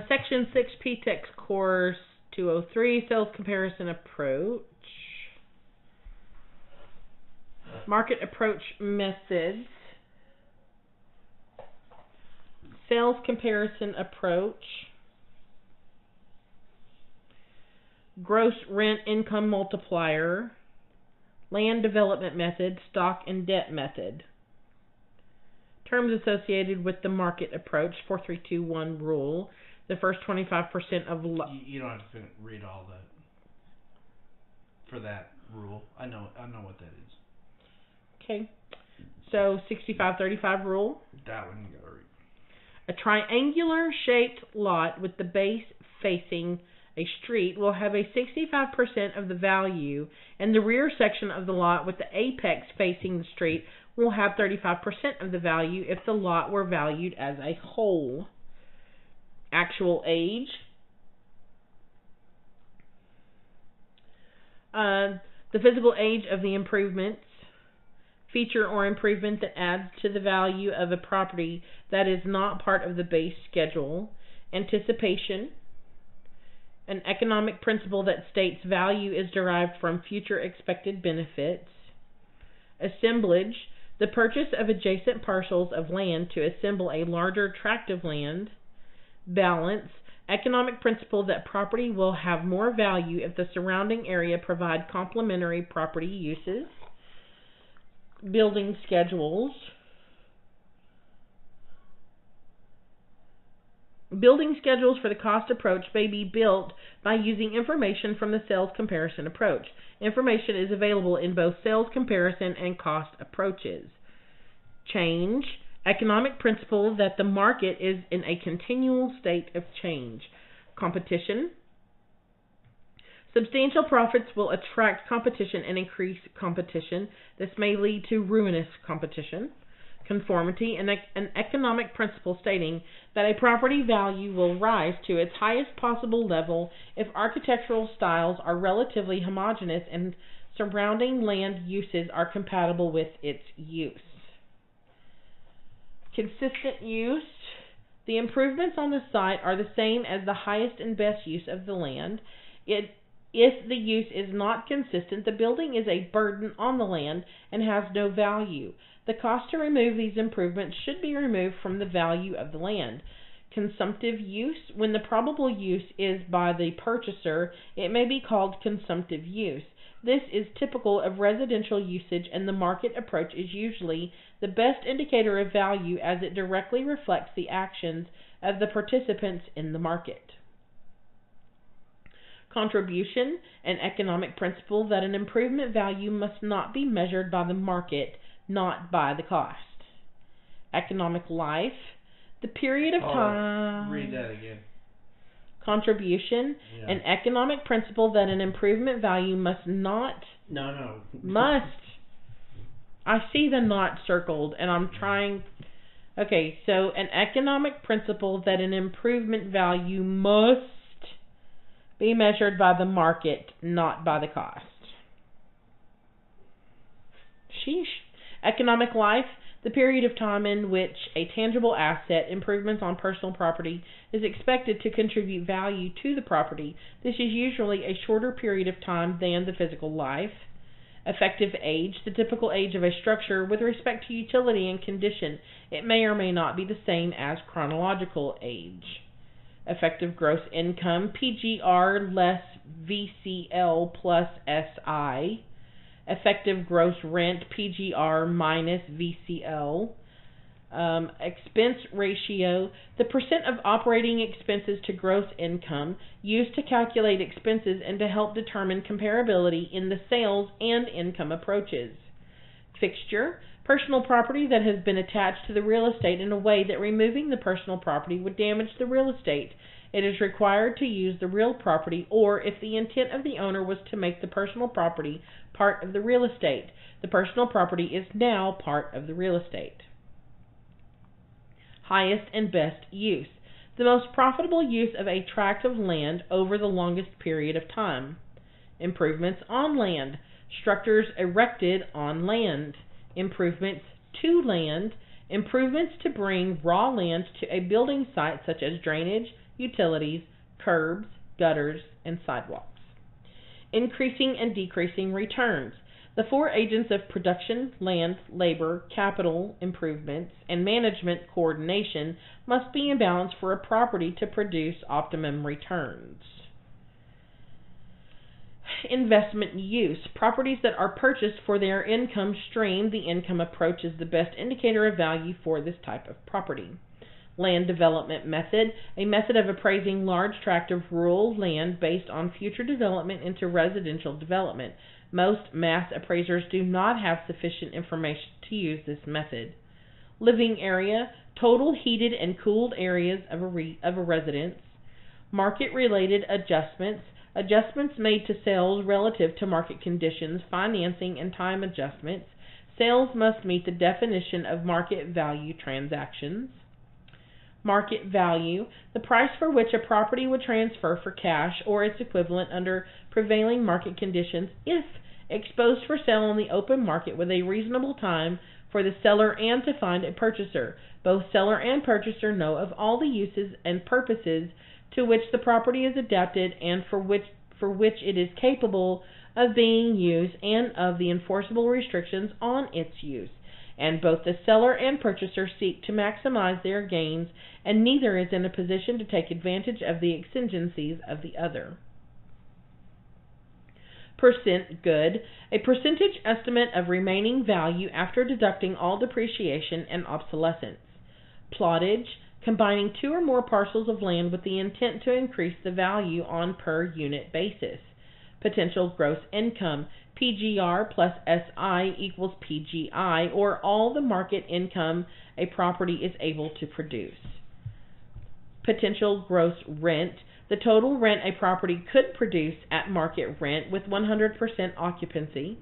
Section 6 PTEX Course 203, Sales Comparison Approach. Market Approach Methods. Sales Comparison Approach. Gross Rent Income Multiplier. Land Development Method. Stock and Debt Method. Terms associated with the market approach, 4321 rule. The first 25% of... You don't have to read all that for that rule. I know what that is. Okay. So, 6535 rule. That one you gotta read. A triangular shaped lot with the base facing a street will have a 65% of the value, and the rear section of the lot with the apex facing the street will have 35% of the value if the lot were valued as a whole. Actual age. The physical age of the improvements, feature or improvement that adds to the value of a property that is not part of the base schedule. Anticipation. An economic principle that states value is derived from future expected benefits. Assemblage. The purchase of adjacent parcels of land to assemble a larger tract of land. Balance. Economic principle that property will have more value if the surrounding area provide complementary property uses. Building schedules. Building schedules for the cost approach may be built by using information from the sales comparison approach. Information is available in both sales comparison and cost approaches. Change. Economic principle that the market is in a continual state of change. Competition. Substantial profits will attract competition and increase competition. This may lead to ruinous competition. Conformity. An economic principle stating that a property value will rise to its highest possible level if architectural styles are relatively homogeneous and surrounding land uses are compatible with its use. Consistent use. The improvements on the site are the same as the highest and best use of the land. If the use is not consistent, the building is a burden on the land and has no value. The cost to remove these improvements should be removed from the value of the land. Consumptive use. When the probable use is by the purchaser, it may be called consumptive use. This is typical of residential usage, and the market approach is usually the best indicator of value as it directly reflects the actions of the participants in the market. Contribution. An economic principle that an improvement value must not be measured by the market, not by the cost. Economic life. The period of time. Read that again. Contribution. Yeah. An economic principle that an improvement value must not. No. Must. I see the not circled and I'm trying. Okay, so an economic principle that an improvement value must be measured by the market, not by the cost. Sheesh. Economic life. The period of time in which a tangible asset, improvements on personal property, is expected to contribute value to the property. This is usually a shorter period of time than the physical life. Effective age. The typical age of a structure with respect to utility and condition. It may or may not be the same as chronological age. Effective gross income. PGR less VCL plus SI. Effective gross rent, PGR minus VCL. Expense ratio, the percent of operating expenses to gross income used to calculate expenses and to help determine comparability in the sales and income approaches. Fixture, personal property that has been attached to the real estate in a way that removing the personal property would damage the real estate. It is required to use the real property, or if the intent of the owner was to make the personal property part of the real estate, the personal property is now part of the real estate. Highest and best use. The most profitable use of a tract of land over the longest period of time. Improvements on land. Structures erected on land. Improvements to land. Improvements to bring raw land to a building site such as drainage, utilities, curbs, gutters, and sidewalks. Increasing and decreasing returns. The four agents of production, land, labor, capital improvements, and management coordination must be in balance for a property to produce optimum returns. Investment use. Properties that are purchased for their income stream. The income approach is the best indicator of value for this type of property. Land development method, a method of appraising large tract of rural land based on future development into residential development. Most mass appraisers do not have sufficient information to use this method. Living area, total heated and cooled areas of a residence. Market-related adjustments, adjustments made to sales relative to market conditions, financing, and time adjustments. Sales must meet the definition of market value transactions. Market value, the price for which a property would transfer for cash or its equivalent under prevailing market conditions if exposed for sale on the open market with a reasonable time for the seller and to find a purchaser. Both seller and purchaser know of all the uses and purposes to which the property is adapted and for which it is capable of being used and of the enforceable restrictions on its use. And both the seller and purchaser seek to maximize their gains, and neither is in a position to take advantage of the exigencies of the other. Percent good, a percentage estimate of remaining value after deducting all depreciation and obsolescence. Plottage, combining two or more parcels of land with the intent to increase the value on per unit basis. Potential gross income, PGR plus SI equals PGI, or all the market income a property is able to produce. Potential gross rent, the total rent a property could produce at market rent with 100% occupancy.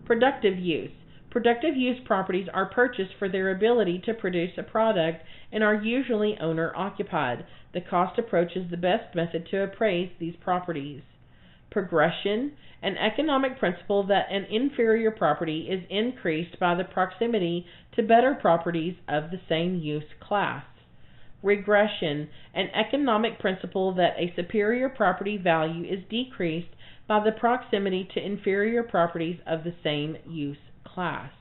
Productive use. Productive use properties are purchased for their ability to produce a product and are usually owner-occupied. The cost approach is the best method to appraise these properties. Progression, an economic principle that an inferior property is increased by the proximity to better properties of the same use class. Regression, an economic principle that a superior property value is decreased by the proximity to inferior properties of the same use class.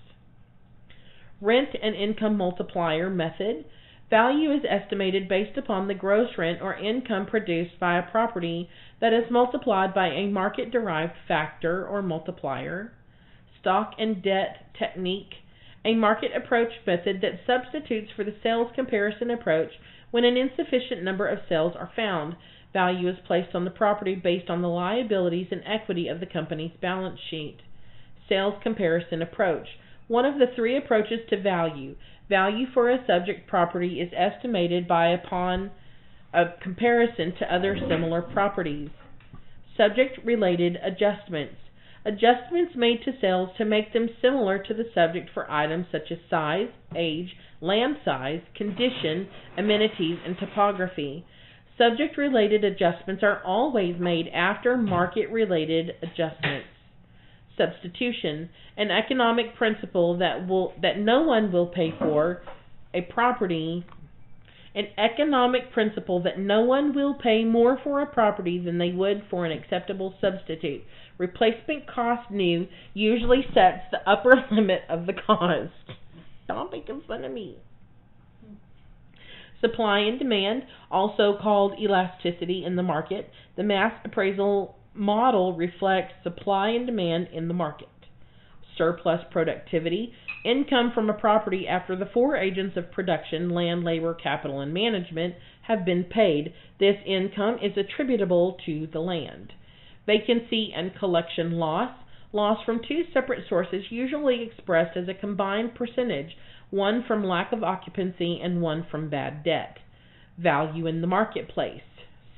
Rent and income multiplier method. Value is estimated based upon the gross rent or income produced by a property that is multiplied by a market-derived factor or multiplier. Stock and debt technique, a market approach method that substitutes for the sales comparison approach when an insufficient number of sales are found. Value is placed on the property based on the liabilities and equity of the company's balance sheet. Sales comparison approach, one of the three approaches to value. Value for a subject property is estimated upon a comparison to other similar properties. Subject-related adjustments. Adjustments made to sales to make them similar to the subject for items such as size, age, land size, condition, amenities, and topography. Subject-related adjustments are always made after market-related adjustments. Substitution, an economic principle that no one will pay for a property. An economic principle that no one will pay more for a property than they would for an acceptable substitute. Replacement cost new usually sets the upper limit of the cost. Don't make fun of me. Supply and demand, also called elasticity in the market. The mass appraisal model reflects supply and demand in the market. Surplus productivity, income from a property after the four agents of production, land, labor, capital, and management, have been paid. This income is attributable to the land. Vacancy and collection loss, loss from two separate sources, usually expressed as a combined percentage, one from lack of occupancy and one from bad debt. Value in the marketplace,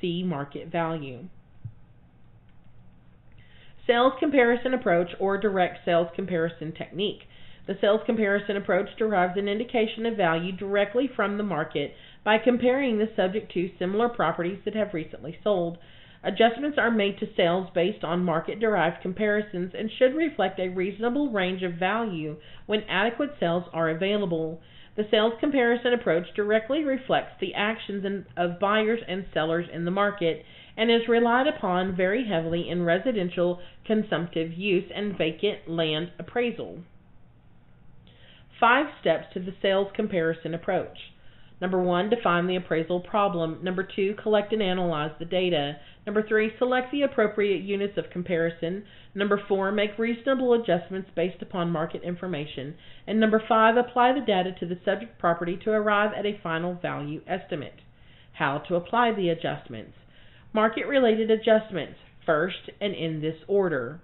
see market value. Sales comparison approach or direct sales comparison technique. The sales comparison approach derives an indication of value directly from the market by comparing the subject to similar properties that have recently sold. Adjustments are made to sales based on market-derived comparisons and should reflect a reasonable range of value when adequate sales are available. The sales comparison approach directly reflects the actions of buyers and sellers in the market and is relied upon very heavily in residential consumptive use and vacant land appraisal. 5 steps to the sales comparison approach. Number 1, define the appraisal problem. Number 2, collect and analyze the data. Number 3, select the appropriate units of comparison. Number 4, make reasonable adjustments based upon market information. And number 5, apply the data to the subject property to arrive at a final value estimate. How to apply the adjustments. Market-related adjustments, first and in this order.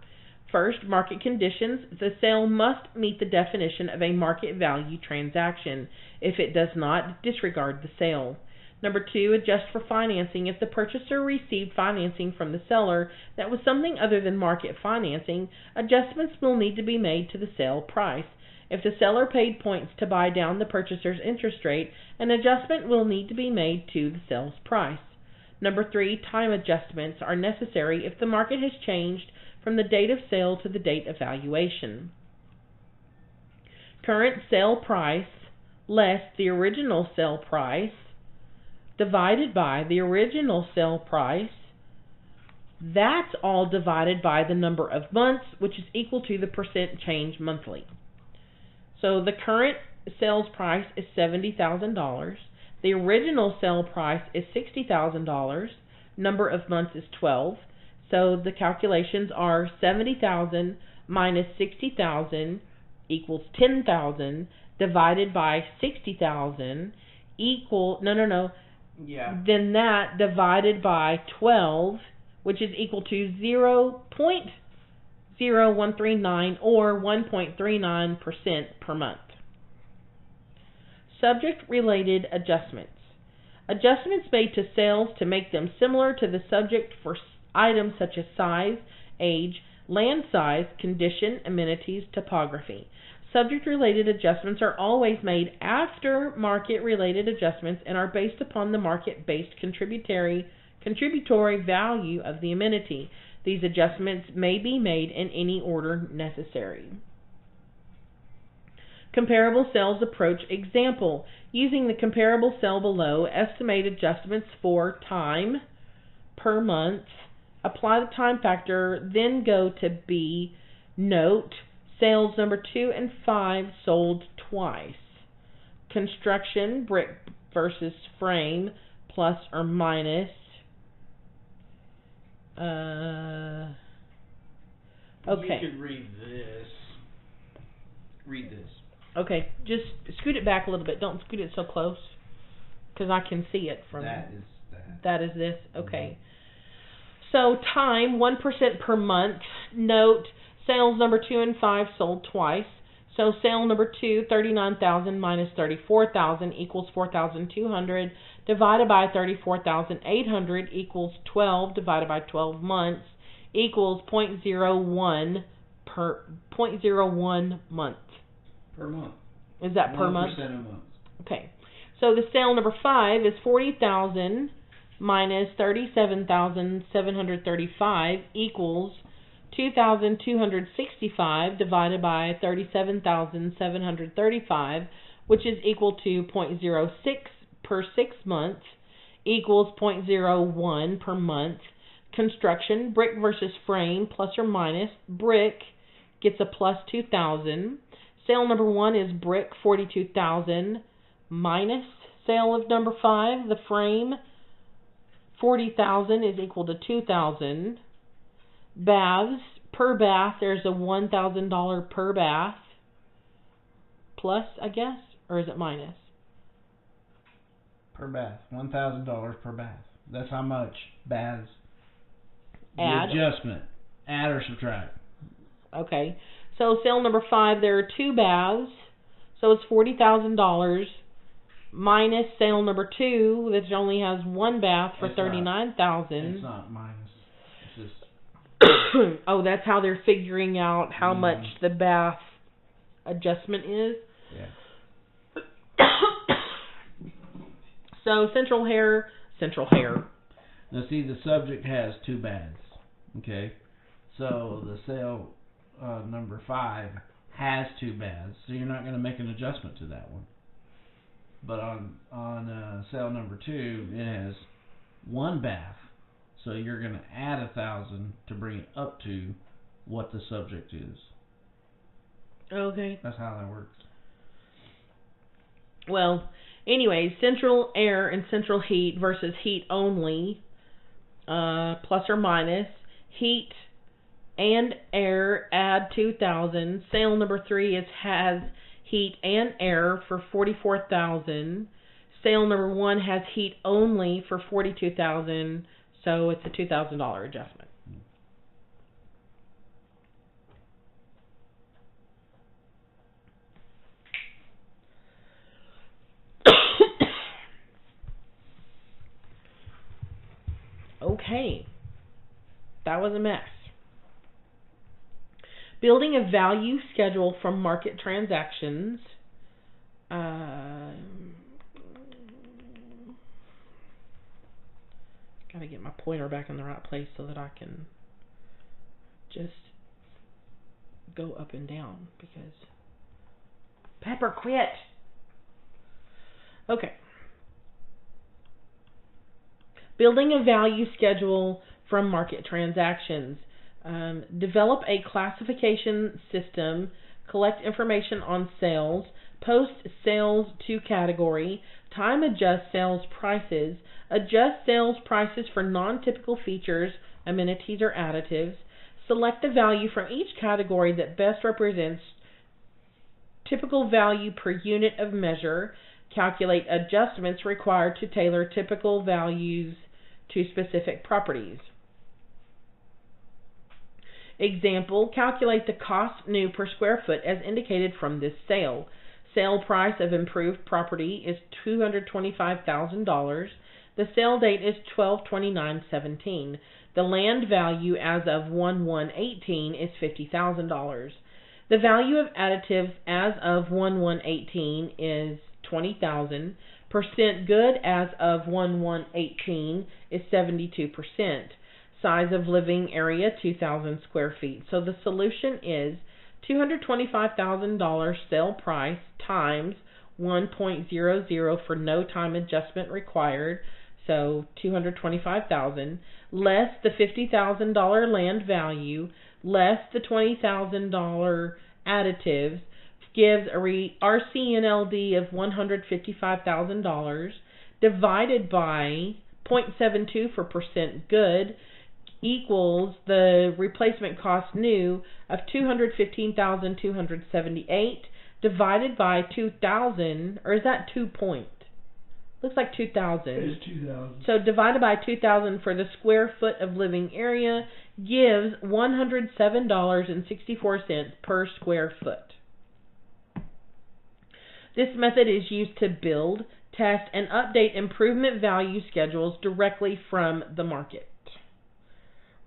First, market conditions. The sale must meet the definition of a market value transaction. If it does not, disregard the sale. Number 2, adjust for financing. If the purchaser received financing from the seller that was something other than market financing, adjustments will need to be made to the sale price. If the seller paid points to buy down the purchaser's interest rate, an adjustment will need to be made to the sales price. Number 3, time adjustments are necessary if the market has changed from the date of sale to the date of valuation. Current sale price less the original sale price divided by the original sale price, that's all divided by the number of months, which is equal to the percent change monthly. So the current sales price is $70,000. The original sale price is $60,000. Number of months is 12. So the calculations are 70,000 minus 60,000 equals 10,000 divided by 60,000 equal, then that divided by 12, which is equal to 0.0139 or 1.39% per month. Subject-related adjustments. Adjustments made to sales to make them similar to the subject for items such as size, age, land size, condition, amenities, topography. Subject-related adjustments are always made after market-related adjustments and are based upon the market-based contributory value of the amenity. These adjustments may be made in any order necessary. Comparable sales approach example. Using the comparable cell below, estimate adjustments for time per month. Apply the time factor, then go to B. Note, sales number 2 and 5 sold twice. Construction, brick versus frame, plus or minus. Okay. You could read this. Read this. Okay, just scoot it back a little bit. Don't scoot it so close, because I can see it from. That is that. That is this. Okay. So time 1% per month. Note, sales number 2 and 5 sold twice. So sale number 2, 39,000 minus 34,000 equals 4,200 divided by 34,800 equals 12 divided by 12 months equals 0.01 month. Per month. Is that per month? 1% a month. Okay. So the sale number 5 is 40,000 minus 37,735 equals 2,265 divided by 37,735, which is equal to 0.06 per 6 months equals 0.01 per month. Construction, brick versus frame, plus or minus. Brick gets a plus 2,000. Sale number 1 is brick, 42,000, minus sale of number 5, the frame, 40,000 is equal to 2,000. Baths, per bath, there's a $1,000 per bath. Plus, I guess, or is it minus? Per bath. $1,000 per bath. That's how much baths. Add. The adjustment. Add or subtract. Okay. So sale number 5, there are 2 baths. So it's $40,000 minus sale number 2, that only has 1 bath for $39,000. It's not minus. It's just. Oh, that's how they're figuring out how much the bath adjustment is. Yeah. So central hair. Now see, the subject has 2 baths. Okay. So the sale number 5 has 2 baths, so you're not going to make an adjustment to that one. But on cell number 2, it has 1 bath. So you're going to add 1,000 to bring it up to what the subject is. Okay. That's how that works. Well, anyway, central air and central heat versus heat only, plus or minus. Heat and air, add 2,000. Sale number 3 has heat and air for 44,000. Sale number 1 has heat only for 42,000. So it's a $2,000 adjustment. Okay, that was a mess. Building a value schedule from market transactions. Gotta get my pointer back in the right place so that I can just go up and down, because Pepper, quit. Okay. Building a value schedule from market transactions. Develop a classification system, collect information on sales, post sales to category, time adjust sales prices, adjust sales prices for non-typical features, amenities, or additives, select the value from each category that best represents typical value per unit of measure, calculate adjustments required to tailor typical values to specific properties. Example, calculate the cost new per square foot as indicated from this sale. Sale price of improved property is $225,000. The sale date is 12/29/17. The land value as of 1/1/18 is $50,000. The value of additives as of 1/1/18 is $20,000. Percent good as of 1/1/18 is 72%. Size of living area 2,000 square feet. So the solution is $225,000 sale price times 1.00 for no time adjustment required. So $225,000 less the $50,000 land value less the $20,000 additives gives a RCNLD of $155,000 divided by 0.72 for percent good equals the replacement cost new of $215,278 divided by 2,000, or is that 2 point? Looks like 2,000. It's 2,000. So divided by 2,000 for the square foot of living area gives $107.64 per square foot. This method is used to build, test, and update improvement value schedules directly from the market.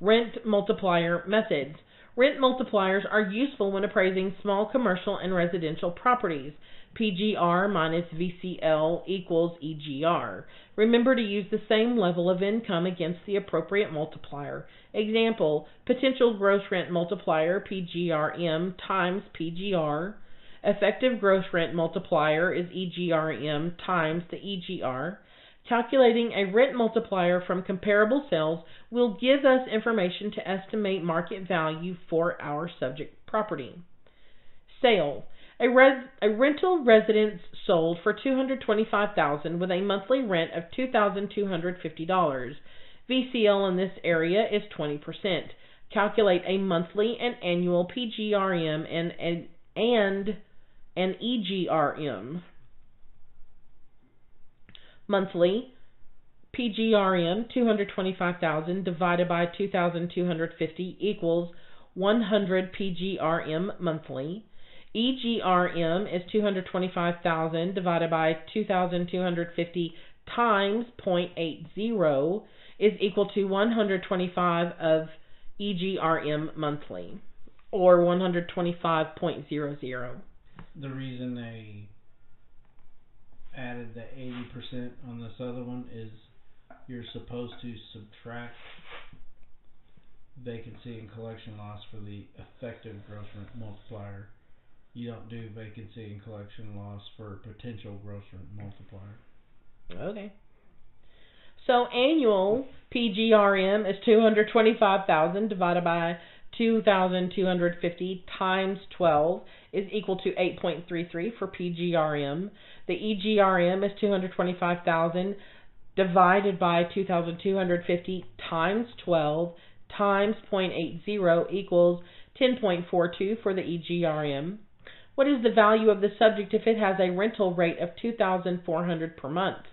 Rent multiplier methods. Rent multipliers are useful when appraising small commercial and residential properties. PGR minus VCL equals EGR. Remember to use the same level of income against the appropriate multiplier. Example, potential gross rent multiplier, PGRM, times PGR. Effective gross rent multiplier is EGRM times the EGR. Calculating a rent multiplier from comparable sales will give us information to estimate market value for our subject property. Sale. A rental residence sold for $225,000 with a monthly rent of $2,250. VCL in this area is 20%. Calculate a monthly and annual PGRM and an EGRM. Monthly PGRM 225,000 divided by 2,250 equals 100 PGRM monthly. EGRM is 225,000 divided by 2,250 times 0.80 is equal to 125 of EGRM monthly, or 125.00. The reason they added the 80% on this other one is you're supposed to subtract vacancy and collection loss for the effective gross rent multiplier You don't do vacancy and collection loss for potential gross rent multiplier. Okay. So annual PGRM is 225,000 divided by 2,250 times 12 is equal to 8.33 for PGRM. The EGRM is 225,000 divided by 2,250 times 12 times 0.80 equals 10.42 for the EGRM. What is the value of the subject if it has a rental rate of $2,400 per month?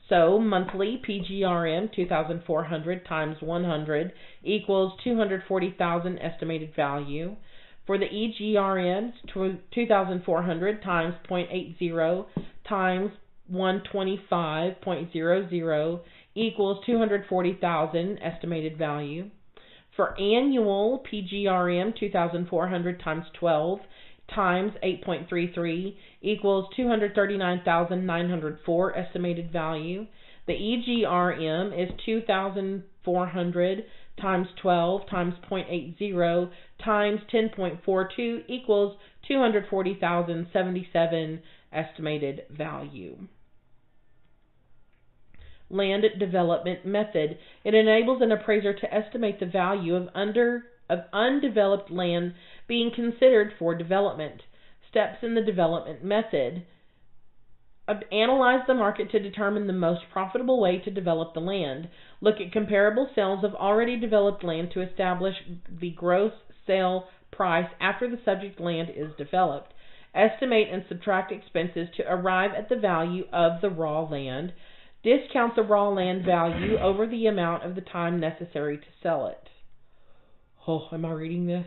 So monthly PGRM 2,400 times 100 equals 240,000 estimated value. For the EGRM, 2,400 times 0.80 times 125.00 equals 240,000 estimated value. For annual PGRM, 2,400 times 12 times 8.33 equals 239,904 estimated value. The EGRM is 2,400 times 12 times 0.80 times 10.42 equals 240,077 estimated value. Land development method. It enables an appraiser to estimate the value of undeveloped land being considered for development. Steps in the development method. Analyze the market to determine the most profitable way to develop the land. Look at comparable sales of already developed land to establish the gross sale price after the subject land is developed. Estimate and subtract expenses to arrive at the value of the raw land. Discount the raw land value over the amount of the time necessary to sell it. Oh, am I reading this?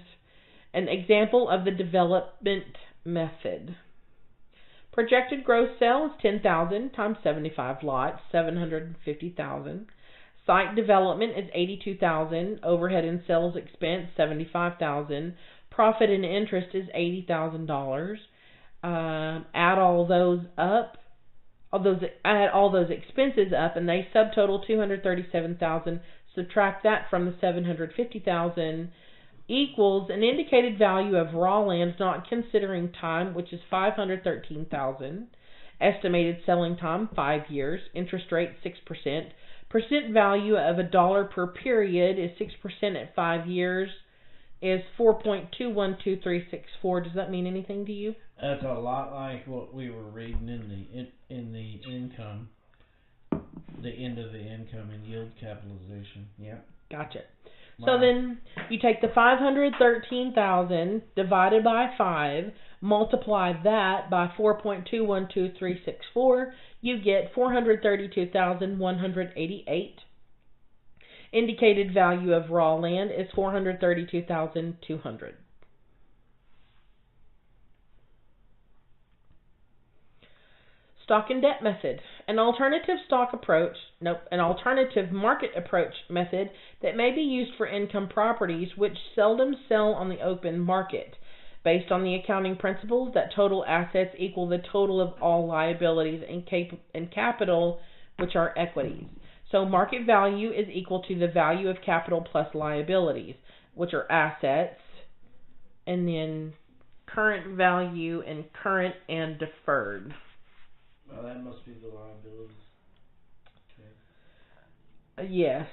An example of the development method. Projected gross sale is 10,000 times 75 lots, 750,000. Site development is 82,000. Overhead and sales expense 75,000. Profit and interest is $80,000. Add all those expenses up, and they subtotal 237,000. Subtract that from the 750,000 equals an indicated value of raw land not considering time, which is 513,000. Estimated selling time 5 years. Interest rate 6%. Percent value of $1 per period is 6% at 5 years is 4.212364. Does that mean anything to you? That's a lot like what we were reading in the income, the end of the income and yield capitalization. Yeah. Gotcha. Wow. So then you take the 513,000 divided by 5, multiply that by 4.212364, you get 432,188. Indicated value of raw land is 432,200. Stock and debt method. An alternative market approach method that may be used for income properties which seldom sell on the open market, based on the accounting principles that total assets equal the total of all liabilities and capital, which are equities. So market value is equal to the value of capital plus liabilities, which are assets, and then current value and current and deferred. Well, that must be the liabilities. Okay. Yes.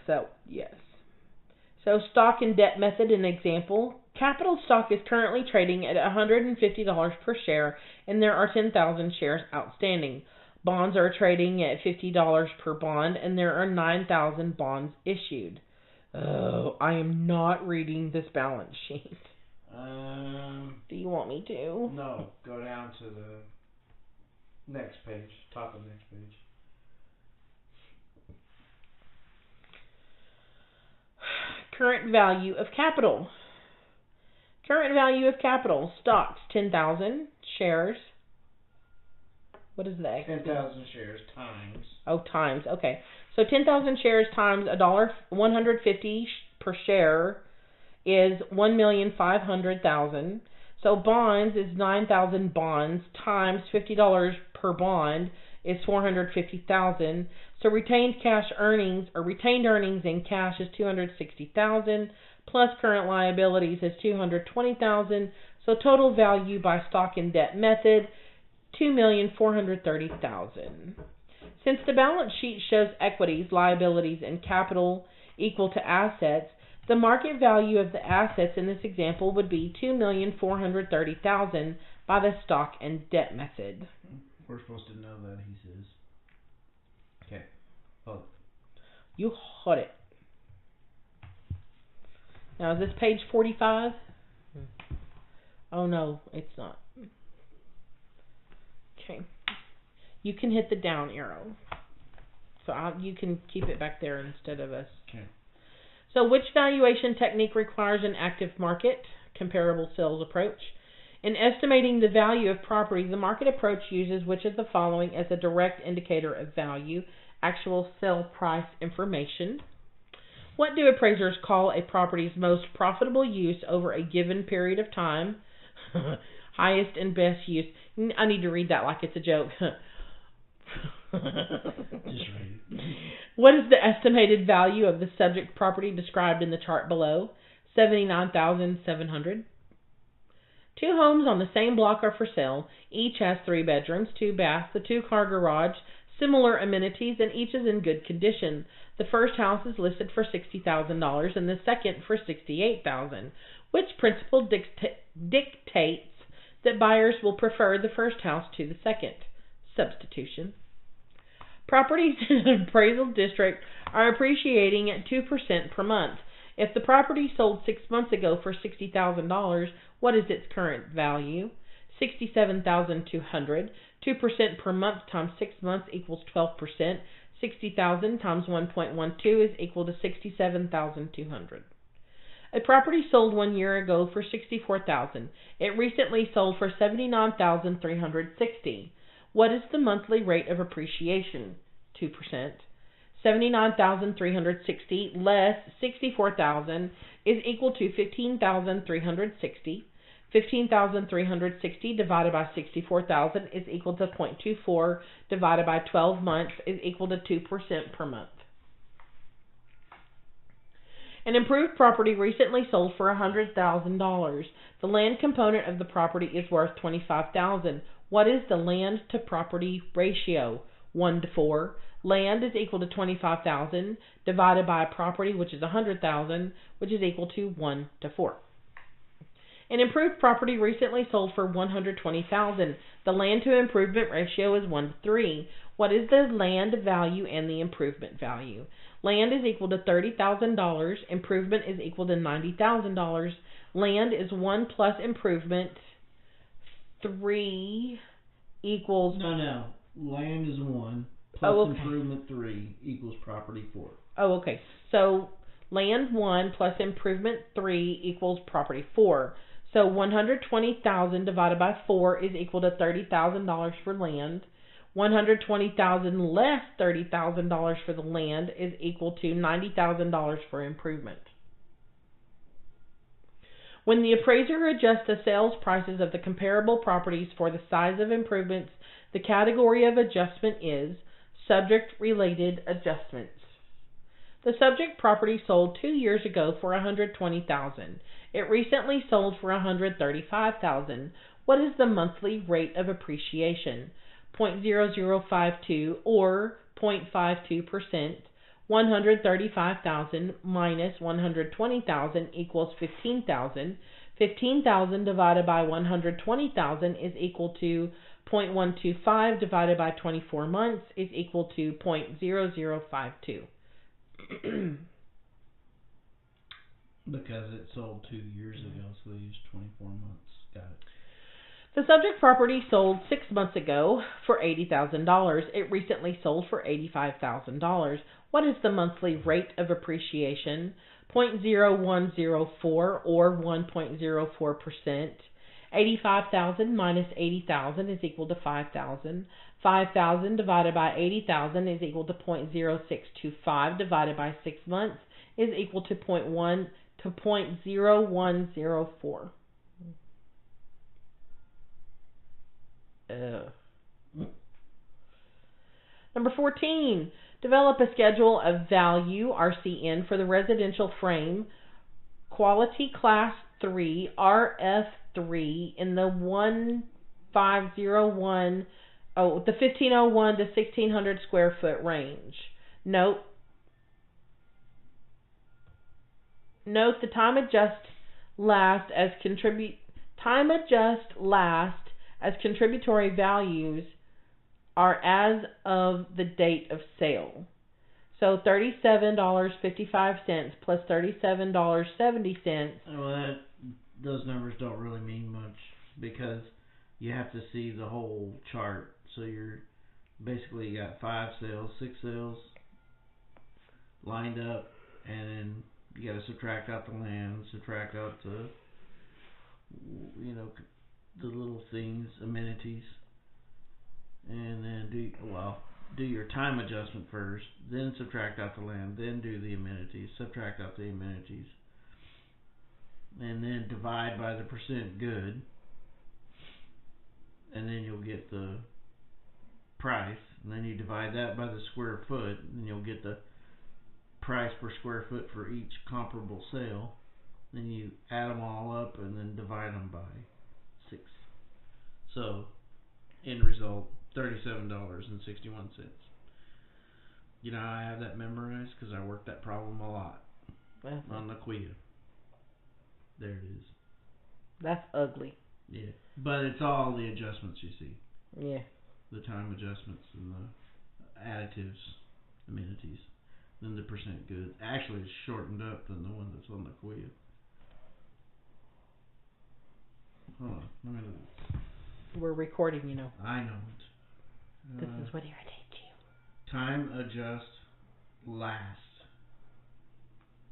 So stock and debt method, an example. Capital stock is currently trading at $150 per share, and there are 10,000 shares outstanding. Bonds are trading at $50 per bond, and there are 9,000 bonds issued. Oh, I am not reading this balance sheet. Do you want me to? No, go down to the next page, top of the next page. Current value of capital. Current value of capital. Stocks, 10,000 shares. What is that? 10,000 shares times. Oh, times. Okay. So 10,000 shares times $150 per share is 1,500,000. So bonds is 9,000 bonds times $50 per bond is 450,000. So retained earnings in cash is 260,000 plus current liabilities is 220,000. So total value by stock and debt method, $2,430,000. Since the balance sheet shows equities, liabilities, and capital equal to assets, the market value of the assets in this example would be $2,430,000 by the stock and debt method. We're supposed to know that, he says. Okay. Oh. You got it. Now, is this page 45? Oh, no, it's not. Okay. You can hit the down arrow. So you can keep it back there instead of us. Okay. So which valuation technique requires an active market? Comparable sales approach. In estimating the value of property, the market approach uses which of the following as a direct indicator of value? Actual sale price information. What do appraisers call a property's most profitable use over a given period of time? Highest and best use. I need to read that like it's a joke. Just read it. What is the estimated value of the subject property described in the chart below? $79,700. Two homes on the same block are for sale. Each has 3 bedrooms, 2 baths, a 2-car garage, similar amenities, and each is in good condition. The first house is listed for $60,000 and the second for $68,000. Which principle dictates that buyers will prefer the first house to the second? Substitution. Properties in an appraisal district are appreciating at 2% per month. If the property sold 6 months ago for $60,000, what is its current value? $67,200. 2% per month times 6 months equals 12%. 60,000 times 1.12 is equal to $67,200. A property sold 1 year ago for $64,000. It recently sold for $79,360. What is the monthly rate of appreciation? 2%. $79,360 less $64,000 is equal to $15,360. $15,360 divided by $64,000 is equal to 0.24 divided by 12 months is equal to 2% per month. An improved property recently sold for $100,000. The land component of the property is worth $25,000. What is the land to property ratio? 1:4. Land is equal to $25,000 divided by property, which is $100,000, which is equal to 1:4. An improved property recently sold for $120,000. The land to improvement ratio is 1:3. What is the land value and the improvement value? Land is equal to $30,000. Improvement is equal to $90,000. Land is 1 plus improvement 3 equals... No. Land is 1 plus improvement 3 equals property 4. Oh, okay. So land 1 plus improvement 3 equals property 4. So $120,000 divided by 4 is equal to $30,000 for land. $120,000 less $30,000 for the land is equal to $90,000 for improvement. When the appraiser adjusts the sales prices of the comparable properties for the size of improvements, the category of adjustment is subject-related adjustments. The subject property sold 2 years ago for $120,000. It recently sold for $135,000. What is the monthly rate of appreciation? 0.0052 or 0.52%. 135,000 minus 120,000 equals 15,000. 15,000 divided by 120,000 is equal to 0.125 divided by 24 months is equal to 0.0052. Because it sold 2 years ago, so they used 24 months. Got it. The subject property sold 6 months ago for $80,000. It recently sold for $85,000. What is the monthly rate of appreciation? 0.0104 or 1.04%. 85,000 minus 80,000 is equal to 5,000. 5,000 divided by 80,000 is equal to 0.0625 divided by 6 months is equal to 0.0104. Number 14, develop a schedule of value, RCN, for the residential frame, quality class RF3 in the 1501, the 1501 to 1600 square foot range. Note the time adjust last as contributory values are as of the date of sale. So $37.55 plus $37.70. Well, those numbers don't really mean much because you have to see the whole chart. So you're basically you got 5 sales, 6 sales lined up, and then you got to subtract out the land, subtract out the the little things, amenities, and then do your time adjustment first, then subtract out the land, then do the amenities, subtract out the amenities, and then divide by the percent good, and then you'll get the price, and then you divide that by the square foot, and you'll get the price per square foot for each comparable sale. Then you add them all up and then divide them by 6. So, end result, $37.61. I have that memorized because I worked that problem a lot on the QIA. There it is. That's ugly. Yeah, but it's all the adjustments you see. Yeah. The time adjustments and the additives, amenities. Then the percent good. Actually, it's shortened up than the one that's on the QIA. Hold on, let me look. We're recording, I know it. This is what irritates you. Time adjust last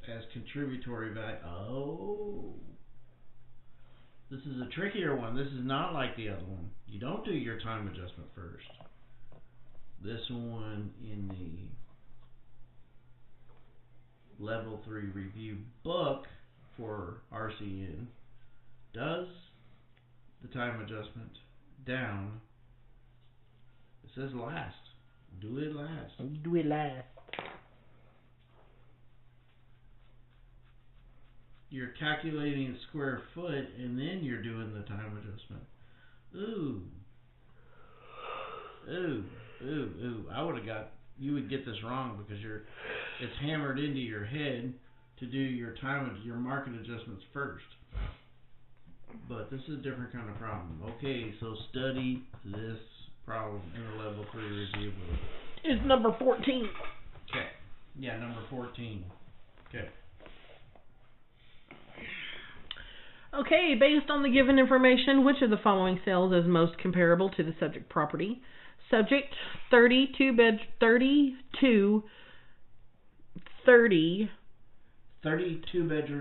as contributory value. Oh. This is a trickier one. This is not like the other one. You don't do your time adjustment first. This one in the Level 3 review book for RCN does the time adjustment down. It says last. Do it last. Do it last. You're calculating square foot and then you're doing the time adjustment. Ooh. You would get this wrong because it's hammered into your head to do your market adjustments first. But this is a different kind of problem. Okay, so study this problem in the Level 3 review book. It's number 14. Okay. Yeah, number 14. Okay. Okay, based on the given information, which of the following sales is most comparable to the subject property? Subject, 32 bedroom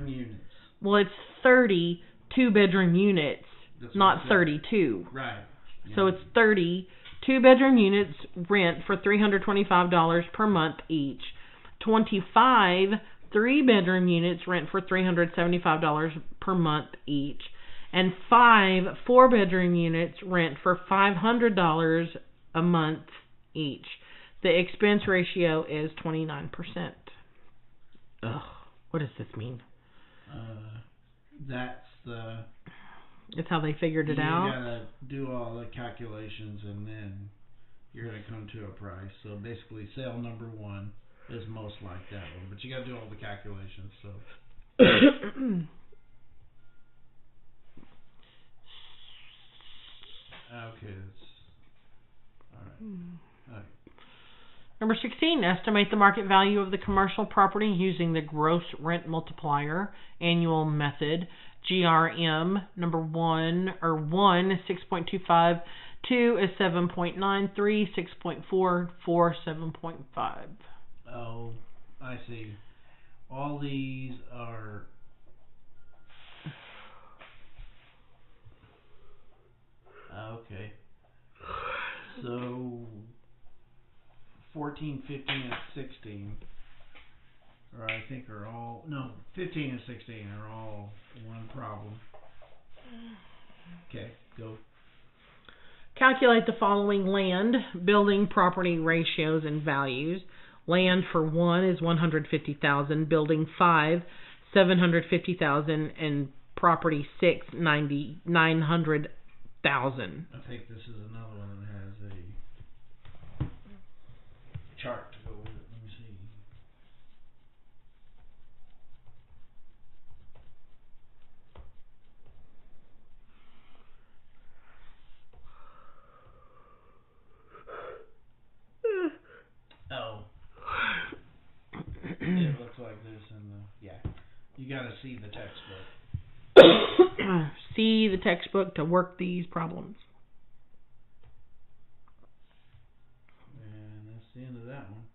units. Well, it's 30 2-bedroom units, not 32. Right. Yeah. So it's 30 2-bedroom units rent for $325 per month each. 25 3-bedroom units rent for $375 per month each. And 5 4-bedroom units rent for $500 a month each. The expense ratio is 29%. Ugh, what does this mean? It's how they figured it out. You gotta do all the calculations and then you're gonna come to a price. So basically, sale number 1 is most like that one, but you gotta do all the calculations. So. Okay, that's all right. All right. Number 16, estimate the market value of the commercial property using the gross rent multiplier annual method. GRM number 1 is 6.25, 2 is 7.93, 6.4, 4 7.5. Oh, I see. All these are okay. So 14, 15, and 16 I think are all 15 and 16 are all one problem. Okay, go. Calculate the following land, building, property ratios and values. Land for 1 is $150,000, building 5, $750,000, and property 900,000. I think this is another one that has a chart to go with it. Let me see. Oh. It looks like this in the, yeah. You gotta see the textbook. See the textbook to work these problems. And that's the end of that one.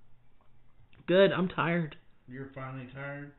Good, I'm tired. You're finally tired?